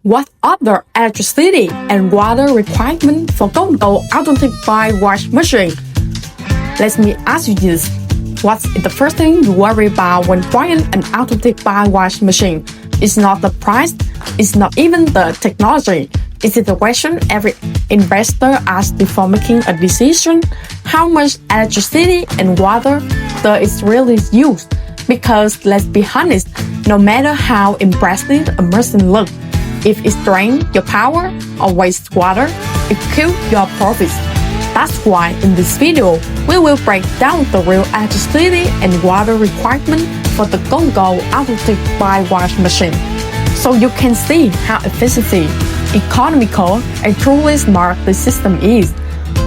What are the electricity and water requirements for Go&Go automatic bike wash machine? Let me ask you this. What's the first thing you worry about when buying an automatic bike wash machine? It's not the price, it's not even the technology. It's the question every investor asks before making a decision. How much electricity and water does it really use? Because let's be honest, no matter how impressive a machine looks, if it drains your power or wastes water, it kills your profits. That's why in this video, we will break down the real electricity and water requirement for the Go&Go automatic bike wash machine, so you can see how efficient, economical, and truly smart the system is.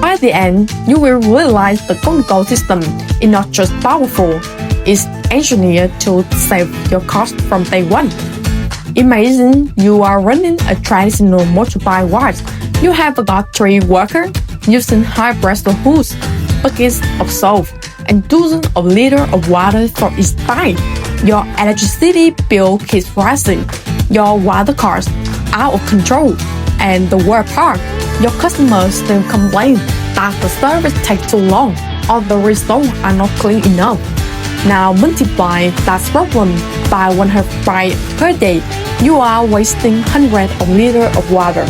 By the end, you will realize the Go&Go system is not just powerful, it's engineered to save your cost from day one. Imagine you are running a traditional motorbike wash. You have got 3 workers using high-pressure hose, buckets of soap, and dozens of liters of water for each bike. Your electricity bill keeps rising, your water costs out of control, and the worst part, your customers still complain that the service takes too long or the results are not clean enough. Now multiply that problem by 100 bikes per day. You are wasting hundreds of liters of water,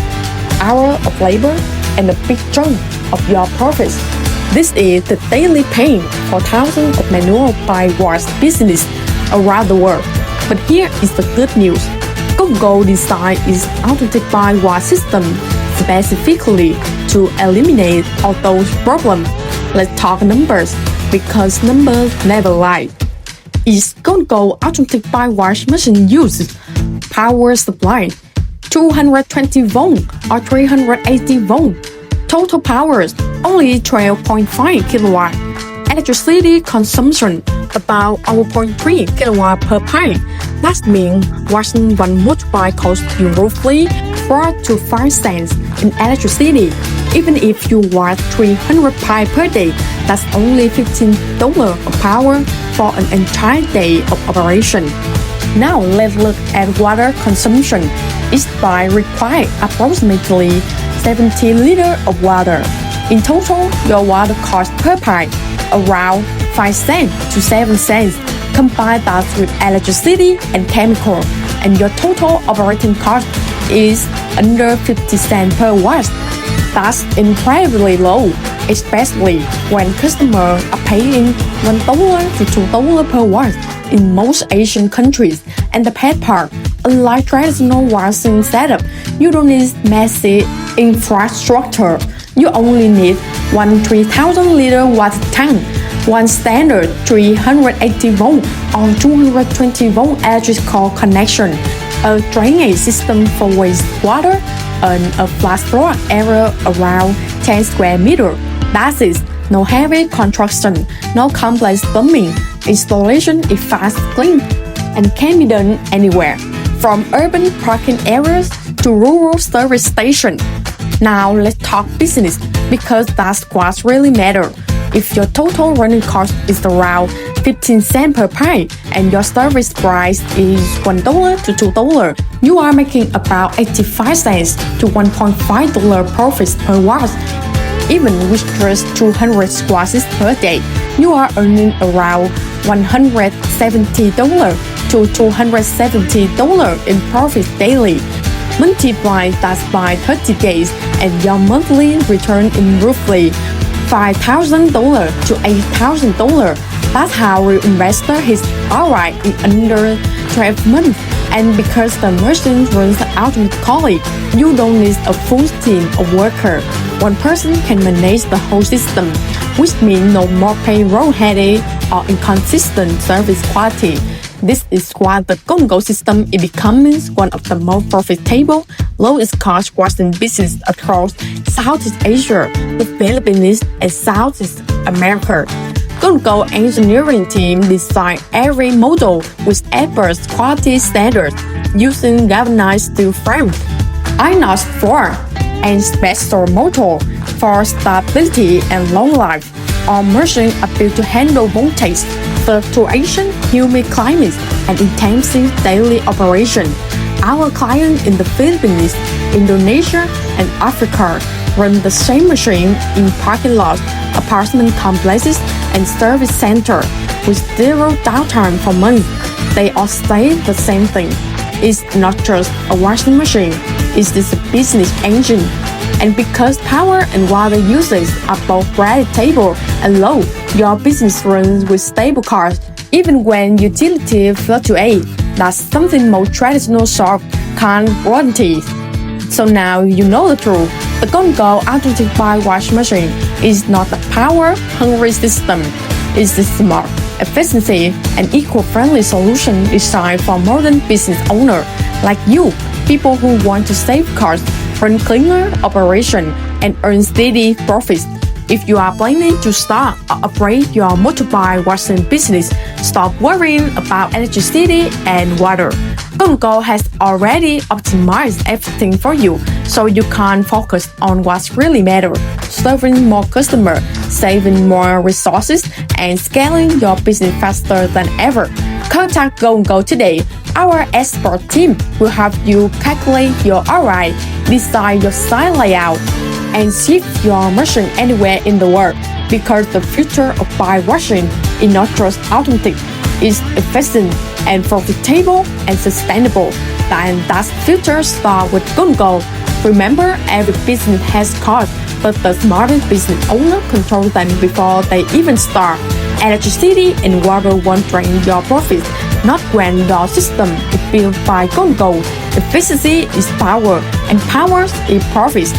hours of labor, and a big chunk of your profits. This is the daily pain for thousands of manual bike wash businesses around the world. But here is the good news. Go&Go designed its automatic bike wash system specifically to eliminate all those problems. Let's talk numbers, because numbers never lie. Each Go&Go automatic bike wash machine uses power supply 220 volts or 380 volts. Total power only 12.5 kilowatt. Electricity consumption about 0.3 kilowatt per bike. That means washing one motorbike costs you roughly 4 to 5 cents in electricity. Even if you wash 300 bikes per day, that's only $15 of power for an entire day of operation. Now let's look at water consumption. Each bike requires approximately 70 liters of water. In total, your water cost per bike around 5 cents to 7 cents. Combine that with electricity and chemical, and your total operating cost is under 50 cents per watt. That's incredibly low, especially when customers are paying $1 to $2 per watt in most Asian countries. And the best part, unlike traditional washing setup, you don't need massive infrastructure. You only need one 3,000 liter water tank, one standard 380 volt or 220 volt electrical connection, a drainage system for wastewater, and a flat floor area around 10 square meters. That is, no heavy construction, no complex plumbing. Installation is fast, clean, and can be done anywhere, from urban parking areas to rural service stations. Now let's talk business, because that's what really matters. If your total running cost is around 15 cents per bike and your service price is $1 to $2, you are making about 85 cents to $1.5 profits per watt. Even with just 200 washes per day, you are earning around $170 to $270 in profits daily. Multiply that by 30 days and your monthly return is roughly $5,000 to $8,000. That's how real investor hits ROI in under 12 months. And because the machine runs automatically, you don't need a full team of workers. One person can manage the whole system, which means no more payroll headache or inconsistent service quality. This is why the Go&Go system is becoming one of the most profitable, lowest cost washing businesses across Southeast Asia, the Philippines, and Southeast America. Go&Go engineering team designed every model with advanced quality standards using galvanized steel frame, inox floor, and special motor for stability and long life. Our machines are built to handle voltage, fluctuation, humid climates, and intensive daily operation. our clients in the Philippines, Indonesia, and Africa run the same machine in parking lots, apartment complexes, and service centers with zero downtime for months. They all say the same thing. It's not just a washing machine, it's this business engine. And because power and water usage are both predictable and low, your business runs with stable costs even when utility fluctuate. That's something most traditional shops can't guarantee. So now you know the truth. The Go&Go automatic bike wash machine is not a power-hungry system. It's a smart, efficiency, and eco-friendly solution designed for modern business owners like you, people who want to save costs, run cleaner operation, and earn steady profits. If you are planning to start or upgrade your motorbike washing business, stop worrying about electricity and water. Go&Go has already optimized everything for you, so you can focus on what really matters: serving more customers, saving more resources, and scaling your business faster than ever. Contact Go&Go today. Our expert team will help you calculate your ROI, design your site layout, and ship your machine anywhere in the world. Because the future of bike washing is not just automatic, it's efficient and profitable and sustainable. And that future starts with Go&Go. Remember, every business has costs, but the smartest business owner controls them before they even start. Electricity and water won't drain your profits, not when your system is built by Go&Go. Efficiency is power, and power is profit.